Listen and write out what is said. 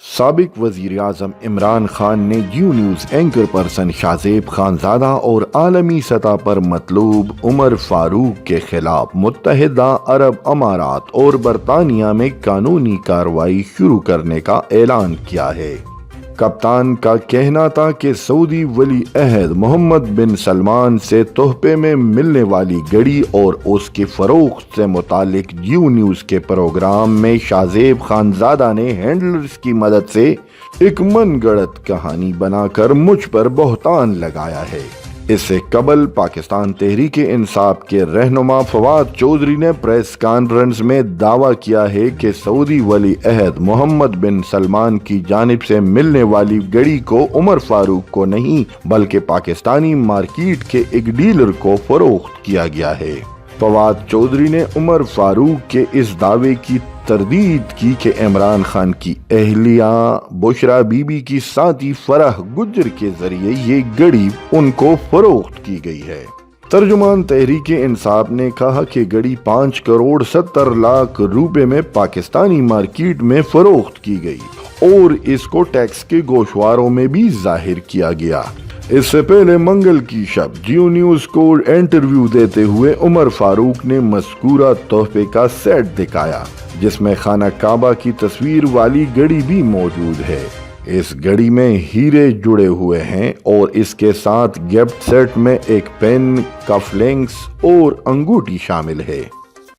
سابق وزیر اعظم عمران خان نے Geo News anchor person Shahzeb Khanzada اور عالمی سطح پر مطلوب عمر فاروق کے خلاف متحدہ عرب امارات اور برطانیہ میں قانونی کارروائی شروع کرنے کا اعلان کیا ہے۔ کپتان کا کہنا تھا کہ سعودی ولی عہد محمد بن سلمان سے تحفے میں ملنے والی گھڑی اور اس کی فروخت سے متعلق جیو نیوز کے پروگرام میں شاہزیب خانزادہ نے ہینڈلرز کی مدد سے ایک من گڑت کہانی بنا کر مجھ پر بہتان لگایا ہے۔ اس سے قبل پاکستان تحریک انصاف کے رہنما فواد چودھری نے پریس کانفرنس میں دعویٰ کیا ہے کہ سعودی ولی عہد محمد بن سلمان کی جانب سے ملنے والی گھڑی کو عمر فاروق کو نہیں بلکہ پاکستانی مارکیٹ کے ایک ڈیلر کو فروخت کیا گیا ہے۔ فواد چودھری نے عمر فاروق کے اس دعوے کی تردید کی کہ عمران خان کی اہلیہ بشرا بی بی کی ساتھی فرح گجر کے ذریعے یہ گھڑی ان کو فروخت کی گئی ہے۔ ترجمان تحریک انصاف نے کہا کہ گھڑی 5 کروڑ 70 لاکھ روپے میں پاکستانی مارکیٹ میں فروخت کی گئی اور اس کو ٹیکس کے گوشواروں میں بھی ظاہر کیا گیا۔ اس سے پہلے منگل کی شب جیو نیوز کو انٹرویو دیتے ہوئے عمر فاروق نے مذکورہ تحفے کا سیٹ دکھایا جس میں خانہ کعبہ کی تصویر والی گھڑی بھی موجود ہے۔ اس گھڑی میں ہیرے جڑے ہوئے ہیں اور اس کے ساتھ گفٹ سیٹ میں ایک پین، کف لنکس اور انگوٹھی شامل ہے۔